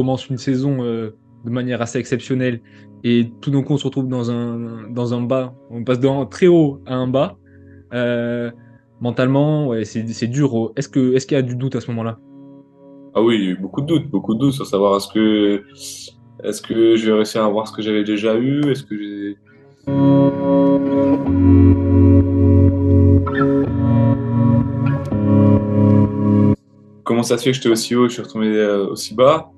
commence une saison de manière assez exceptionnelle et tout d'un coup on se retrouve dans un bas, on passe d'un très haut à un bas. Euh, Mentalement, ouais, c'est dur. Est-ce qu'il y a du doute à ce moment-là? Ah oui, il y a eu beaucoup de doutes sur savoir est-ce que je vais réussir à avoir ce que j'avais déjà eu, est-ce que j'ai comment ça se fait que j'étais aussi haut et que je suis retombé aussi bas?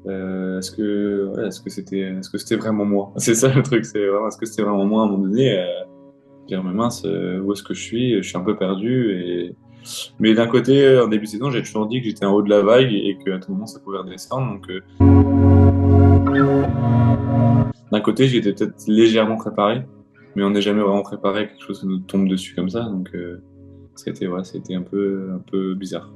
Est-ce que c'était vraiment moi? C'est ça le truc, c'est vraiment est-ce que c'était vraiment moi à un moment donné? Dire mais mince, où est-ce que je suis? Je suis un peu perdu mais d'un côté, en début de saison, j'ai toujours dit que j'étais en haut de la vague et qu'à tout moment ça pouvait redescendre. Donc d'un côté, j'étais peut-être légèrement préparé, mais on n'est jamais vraiment préparé à quelque chose qui nous tombe dessus comme ça. Donc c'était un peu bizarre.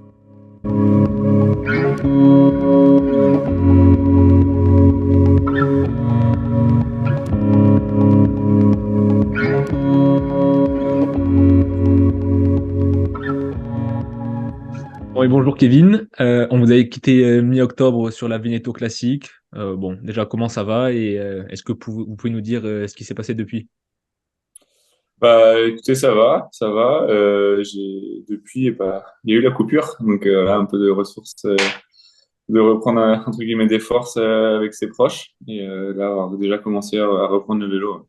Bon, et bonjour Kevin. On vous avait quitté mi-octobre sur la Veneto Classique. Bon, déjà comment ça va et est-ce que vous pouvez nous dire ce qui s'est passé depuis? Bah, écoutez, ça va. Depuis, bah, il y a eu la coupure, donc là, un peu de ressources, de reprendre entre guillemets des forces avec ses proches. Et là, on va déjà commencer à reprendre le vélo.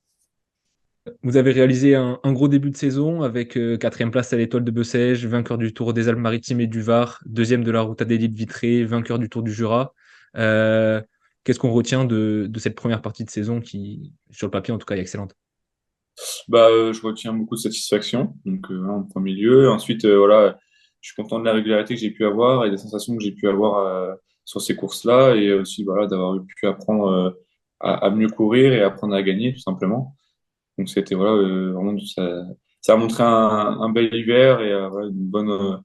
Vous avez réalisé un gros début de saison avec quatrième place à l'Étoile de Bessèges, vainqueur du Tour des Alpes-Maritimes et du Var, deuxième de la Route Adélie de Vitré, vainqueur du Tour du Jura. Euh, Qu'est-ce qu'on retient de cette première partie de saison qui, sur le papier en tout cas, est excellente? Bah, je retiens beaucoup de satisfaction, donc voilà, en premier lieu. Ensuite, voilà, je suis content de la régularité que j'ai pu avoir et des sensations que j'ai pu avoir sur ces courses-là, et aussi voilà, d'avoir pu apprendre à mieux courir et apprendre à gagner, tout simplement. Donc c'était voilà, vraiment ça a montré un bel hiver et voilà, une bonne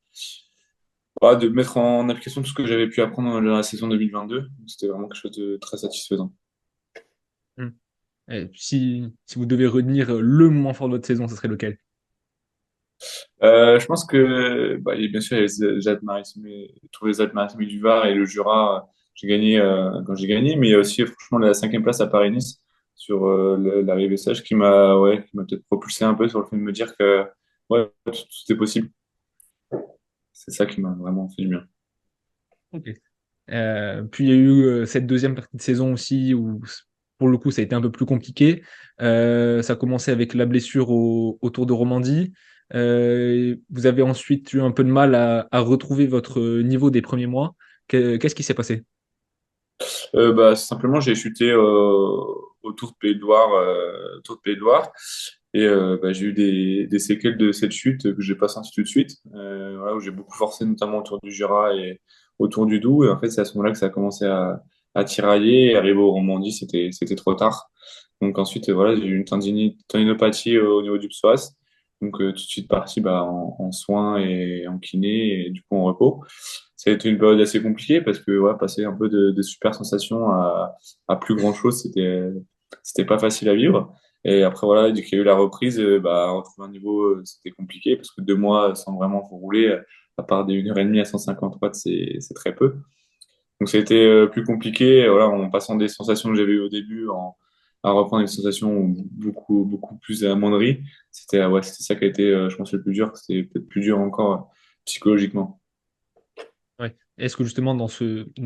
voilà, de mettre en application tout ce que j'avais pu apprendre dans la saison 2022. Donc, c'était vraiment quelque chose de très satisfaisant. Hmm. Si vous devez retenir le moment fort de votre saison, ce serait lequel? Je pense que, bah, bien sûr, il y a les Alpes-Maritimes, tous les Alpes-Maritimes du Var et le Jura, j'ai gagné quand j'ai gagné, mais il y a aussi franchement la cinquième place à Paris-Nice sur l'arrivée sèche qui m'a peut-être propulsé un peu sur le fait de me dire que ouais, tout est possible. C'est ça qui m'a vraiment fait du bien. Ok. Puis il y a eu cette deuxième partie de saison aussi où, pour le coup, ça a été un peu plus compliqué. Ça a commencé avec la blessure au Tour de Romandie. Vous avez ensuite eu un peu de mal à retrouver votre niveau des premiers mois. Qu'est-ce qui s'est passé? Bah, simplement, j'ai chuté au Tour de Pays de Loire, Tour de Pays de Loire, et bah, j'ai eu des séquelles de cette chute que j'ai pas senti tout de suite, voilà, où j'ai beaucoup forcé, notamment autour du Jura et autour du Doubs, et en fait, c'est à ce moment-là que ça a commencé à tirailler, et arrivé au Romandie, c'était trop tard. Donc ensuite, voilà, j'ai eu une tendinopathie au niveau du psoas, donc tout de suite parti bah, en soins et en kiné, et du coup en repos. Ça a été une période assez compliquée parce que ouais, passer un peu de super sensations à plus grand chose, c'était pas facile à vivre. Et après voilà, dès qu'il y a eu la reprise, bah retrouver un niveau, c'était compliqué parce que 2 mois sans vraiment rouler, à part des 1h30 à 150 watts, c'est très peu. Donc ça a été plus compliqué, voilà, en passant des sensations que j'avais eues au début à reprendre des sensations beaucoup plus amoindries. C'était ça qui a été, je pense, le plus dur. C'était peut-être plus dur encore psychologiquement. Ouais. Est-ce que justement dans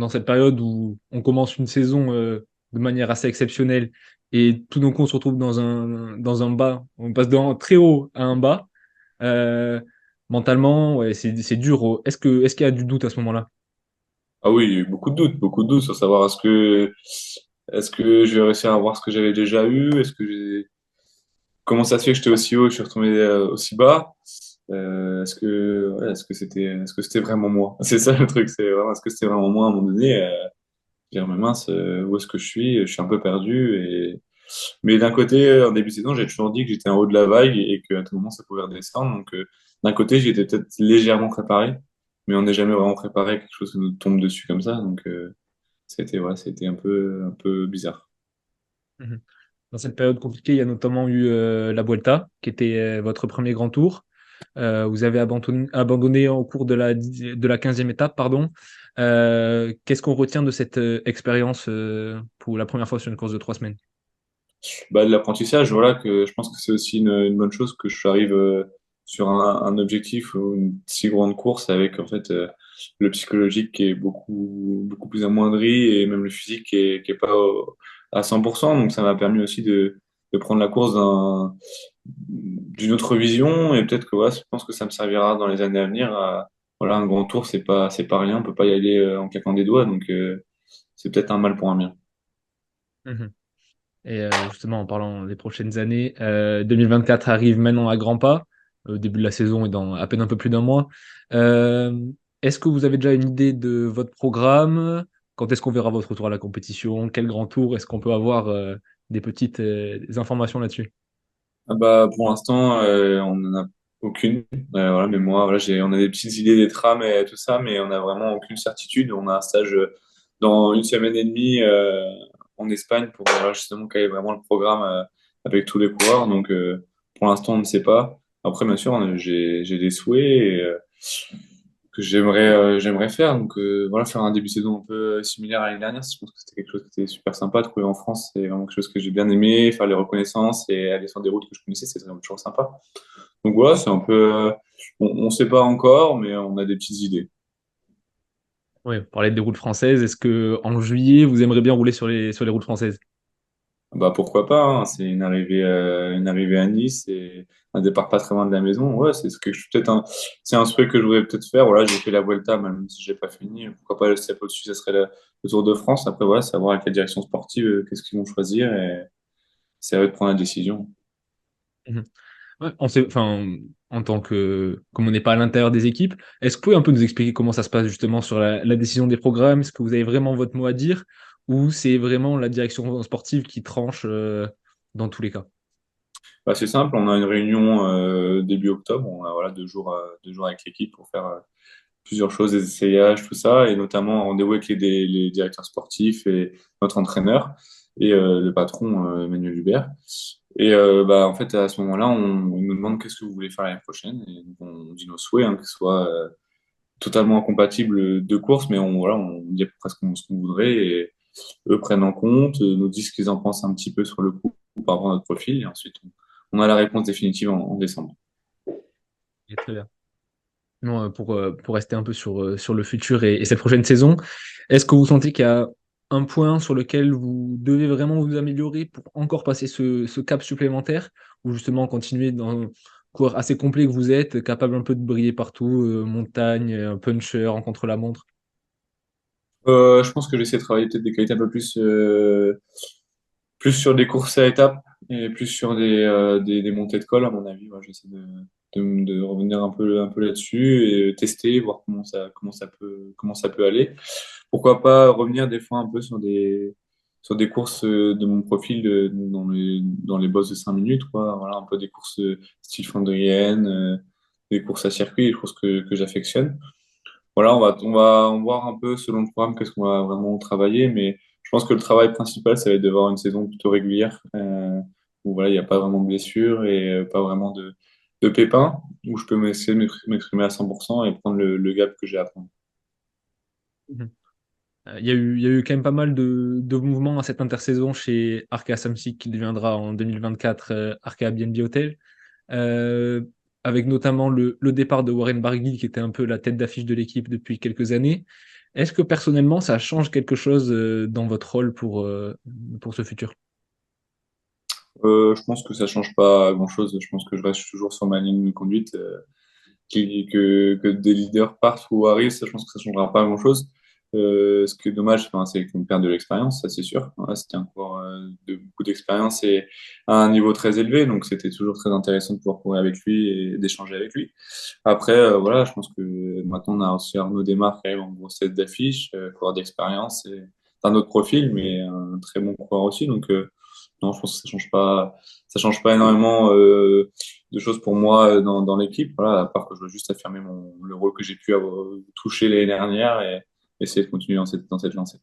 cette période où on commence une saison de manière assez exceptionnelle et tout d'un coup on se retrouve dans un bas, on passe d'un très haut à un bas, euh, mentalement, ouais, c'est dur. Est-ce qu'il y a du doute à ce moment-là? Ah oui, il y a eu beaucoup de doutes sur savoir est-ce que je vais réussir à avoir ce que j'avais déjà eu, comment ça se fait que j'étais aussi haut et que je suis retombé aussi bas. Est-ce que c'était vraiment moi? C'est ça le truc, c'est vraiment est-ce que c'était vraiment moi à un moment donné? Dire mais mince, où est-ce que je suis? Je suis un peu perdu mais d'un côté, en début de saison, j'ai toujours dit que j'étais en haut de la vague et qu'à tout moment ça pouvait redescendre. Donc d'un côté, j'étais peut-être légèrement préparé, mais on n'est jamais vraiment préparé à quelque chose qui nous tombe dessus comme ça. Donc c'était un peu bizarre. Mhm. Dans cette période compliquée, il y a notamment eu la Vuelta, qui était votre premier grand tour. Vous avez abandonné au cours de la 15e étape, pardon. Qu'est-ce qu'on retient de cette expérience pour la première fois sur une course de 3 semaines? Bah, de l'apprentissage, voilà, que je pense que c'est aussi une bonne chose que je arrive sur un objectif ou une si grande course avec en fait le psychologique qui est beaucoup plus amoindri et même le physique qui est pas à 100%. Donc ça m'a permis aussi de prendre la course d'une autre vision et peut-être que ouais, je pense que ça me servira dans les années à venir. Voilà, un grand tour, c'est pas rien, on peut pas y aller en claquant des doigts, donc c'est peut-être un mal pour un bien. Mhm. Et justement, en parlant des prochaines années, 2024 arrive maintenant à grands pas. Au début de la saison est dans à peine un peu plus d'un mois. Euh, Est-ce que vous avez déjà une idée de votre programme? Quand est-ce qu'on verra votre retour à la compétition? Quel grand tour? Est-ce qu'on peut avoir des petites des informations là-dessus? Ah bah, pour l'instant, on n'en a aucune. Voilà, mais moi, voilà, on a des petites idées des trams et tout ça, mais on n'a vraiment aucune certitude. On a un stage dans une semaine et demie en Espagne pour voilà, justement caler vraiment le programme avec tous les coureurs. Donc, pour l'instant, on ne sait pas. Après, bien sûr, j'ai des souhaits que j'aimerais faire. Donc, voilà, faire un début de saison un peu similaire à l'année dernière. Je pense que c'était quelque chose qui était super sympa de courir en France. C'est vraiment quelque chose que j'ai bien aimé. Faire les reconnaissances et aller sur des routes que je connaissais, c'est toujours sympa. Donc voilà, c'est un peu, on sait pas encore, mais on a des petites idées. Oui, parler des routes françaises. Est-ce que en juillet, vous aimeriez bien rouler sur les routes françaises? Bah pourquoi pas, hein. C'est une arrivée à Nice et un départ pas très loin de la maison. Ouais, c'est un souhait que je voudrais peut-être faire. Voilà, j'ai fait la Vuelta, même si j'ai pas fini. Pourquoi pas le step au-dessus, ça serait le Tour de France. Après, voilà, savoir à quelle direction sportive, qu'est-ce qu'ils vont choisir et c'est à eux de prendre la décision. Mhm. Ouais, enfin, en tant comme on n'est pas à l'intérieur des équipes, est-ce que vous pouvez un peu nous expliquer comment ça se passe justement sur la décision des programmes? Est-ce que vous avez vraiment votre mot à dire ou c'est vraiment la direction sportive qui tranche dans tous les cas? Bah, c'est simple, on a une réunion début octobre. On a voilà, 2 jours avec l'équipe pour faire plusieurs choses, des essayages, tout ça, et notamment un rendez-vous avec les directeurs sportifs et notre entraîneur et le patron Emmanuel Hubert. Et bah, en fait, à ce moment-là, on nous demande qu'est-ce que vous voulez faire l'année prochaine. Et donc, on dit nos souhaits, hein, que ce soit totalement incompatible de course, mais on dit à peu près ce qu'on voudrait. Et eux prennent en compte, nous disent ce qu'ils en pensent un petit peu sur le coup par rapport à notre profil. Et ensuite, on a la réponse définitive en décembre. Ok, très bien. Non, pour rester un peu sur le futur et cette prochaine saison, est-ce que vous sentez qu'il y a un point sur lequel vous devez vraiment vous améliorer pour encore passer ce cap supplémentaire ou justement continuer dans le coureur assez complet que vous êtes, capable un peu de briller partout, montagne, un puncher en contre-la-montre? Je pense que j'essaie de travailler peut-être des qualités un peu plus sur des courses à étapes et plus sur des montées de col, à mon avis. Ouais, j'essaie de revenir un peu là-dessus et tester, voir comment ça peut aller. Pourquoi pas revenir des fois un peu sur des courses de mon profil dans les bosses de 5 minutes, quoi. Voilà, un peu des courses style Flandrienne, des courses à circuit, des courses que j'affectionne. Voilà, on va voir un peu selon le programme qu'est-ce qu'on va vraiment travailler, mais je pense que le travail principal, ça va être de voir une saison plutôt régulière, où voilà, il n'y a pas vraiment de blessures et pas vraiment de pépins, où je peux essayer de m'exprimer à 100% et prendre le gap que j'ai à prendre. Mhm. Il y a eu quand même pas mal de mouvements à cette intersaison chez Arkea Samsic qui deviendra en 2024 Arkea BNB Hotel. euh, Avec notamment le départ de Warren Barguil, qui était un peu la tête d'affiche de l'équipe depuis quelques années. Est-ce que personnellement, ça change quelque chose dans votre rôle pour ce futur? Je pense que ça change pas grand-chose. Je pense que je reste toujours sur ma ligne de conduite. Que des leaders partent ou arrivent, ça, je pense que ça changera pas grand-chose. Ce qui est dommage, enfin, c'est qu'on perd de l'expérience, ça c'est sûr. Voilà, c'était un cours de beaucoup d'expérience et à un niveau très élevé, donc c'était toujours très intéressant de pouvoir courir avec lui et d'échanger avec lui. Après, voilà, je pense que maintenant on a aussi Arnaud Desmarques qui arrive en grosse tête d'affiche, coureur d'expérience et un autre profil, mais un très bon coureur aussi. Donc non, je pense que ça change pas énormément de choses pour moi dans l'équipe. Voilà, à part que je veux juste affirmer le rôle que j'ai pu avoir touché l'année dernière et essayer de continuer dans cette lancée.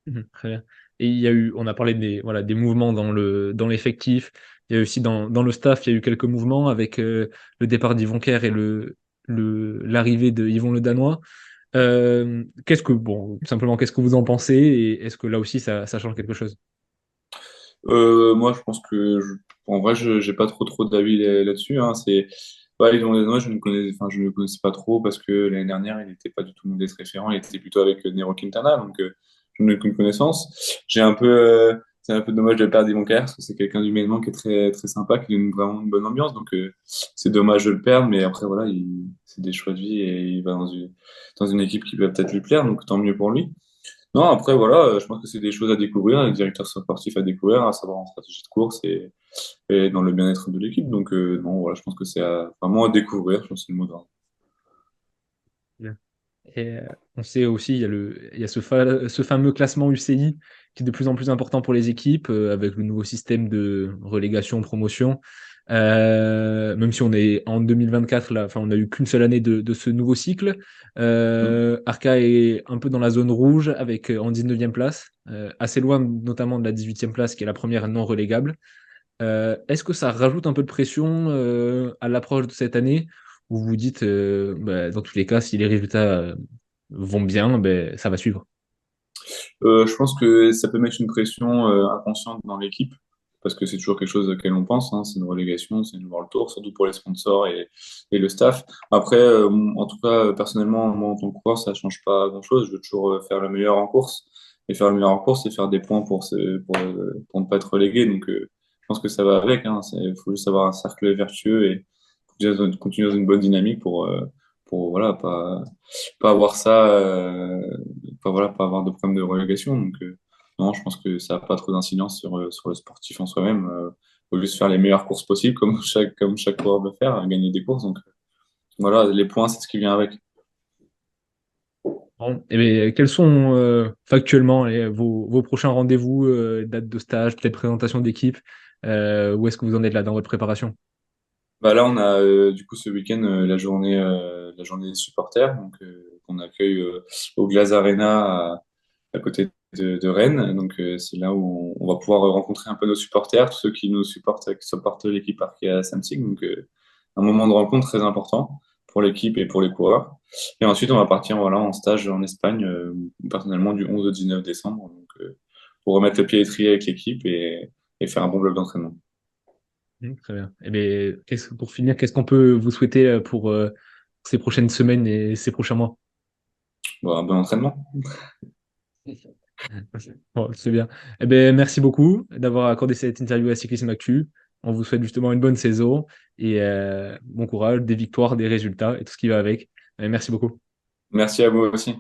Mhm, très bien. Et on a parlé des mouvements dans l'effectif, Il y a aussi dans le staff, il y a eu quelques mouvements avec le départ d'Yvon Kerr et l'arrivée de Yvon Le Danois. Simplement, qu'est-ce que vous en pensez et est-ce que là aussi ça change quelque chose? Moi, je pense en vrai, je j'ai pas trop d'avis là-dessus. Hein. Les Danois, je ne le connaissais pas trop parce que l'année dernière, il n'était pas du tout mon desk référent. Il était plutôt avec Nero Quintana, donc je n'ai aucune connaissance. C'est un peu dommage de perdre Yvon Kerr parce que c'est quelqu'un d'humainement qui est très très sympa, qui donne vraiment une bonne ambiance. Donc c'est dommage de le perdre, mais après voilà, c'est des choix de vie et il va dans une équipe qui va peut-être lui plaire, donc tant mieux pour lui. Non, après, voilà, je pense que c'est des choses à découvrir, un directeur sportif à découvrir, à savoir en stratégie de course et dans le bien-être de l'équipe. Donc, non, voilà, je pense que vraiment à découvrir, je pense que c'est le mot d'ordre. Bien. Et on sait aussi, il y a ce fameux classement UCI qui est de plus en plus important pour les équipes avec le nouveau système de relégation-promotion. Même si on est en 2024, là, enfin, on n'a eu qu'une seule année de ce nouveau cycle. Mm. Arca est un peu dans la zone rouge avec en 19e place, assez loin notamment de la 18e place qui est la première non relégable. Est-ce que ça rajoute un peu de pression à l'approche de cette année où vous vous dites, bah, dans tous les cas, si les résultats vont bien, ben, ça va suivre? Je pense que ça peut mettre une pression inconsciente dans l'équipe, parce que c'est toujours quelque chose auquel on pense, hein, c'est une relégation, c'est une voir le tour, surtout pour les sponsors et le staff. Après, en tout cas, personnellement, moi, en tant que coureur, ça change pas grand-chose. Je veux toujours faire le meilleur en course. Et faire le meilleur en course, c'est faire des points pour ne pas être relégué. Donc, je pense que ça va avec. Hein. Il faut juste avoir un cercle vertueux et continuer dans une bonne dynamique pour voilà, pas avoir ça, pas avoir de problème de relégation. Donc, non, je pense que ça n'a pas trop d'incidence sur le sportif en soi-même. Faut juste faire les meilleures courses possibles, comme chaque coureur veut faire, gagner des courses. Donc, voilà, les points, c'est ce qui vient avec. Bon, et bien, quels sont factuellement vos prochains rendez-vous, date de stage, peut-être présentation d'équipe? Où est-ce que vous en êtes là dans votre préparation? Bah là, on a du coup ce week-end la journée des supporters, donc qu'on accueille au Glace Arena à côté de Rennes. Donc c'est là où on va pouvoir rencontrer un peu nos supporters, tous ceux qui nous supportent, qui supportent l'équipe Arkea Samsic. Donc un moment de rencontre très important pour l'équipe et pour les coureurs. Et ensuite, on va partir voilà, en stage en Espagne, personnellement du 11 au 19 décembre, donc, pour remettre le pied à l'étrier avec l'équipe et faire un bon bloc d'entraînement. Très bien. Et bien, pour finir, qu'est-ce qu'on peut vous souhaiter pour ces prochaines semaines et ces prochains mois? Bon, un bon entraînement. Bon, c'est bien. Eh ben, merci beaucoup d'avoir accordé cette interview à Cyclisme Actu. On vous souhaite justement une bonne saison et bon courage, des victoires, des résultats et tout ce qui va avec. Merci beaucoup. Merci à vous aussi.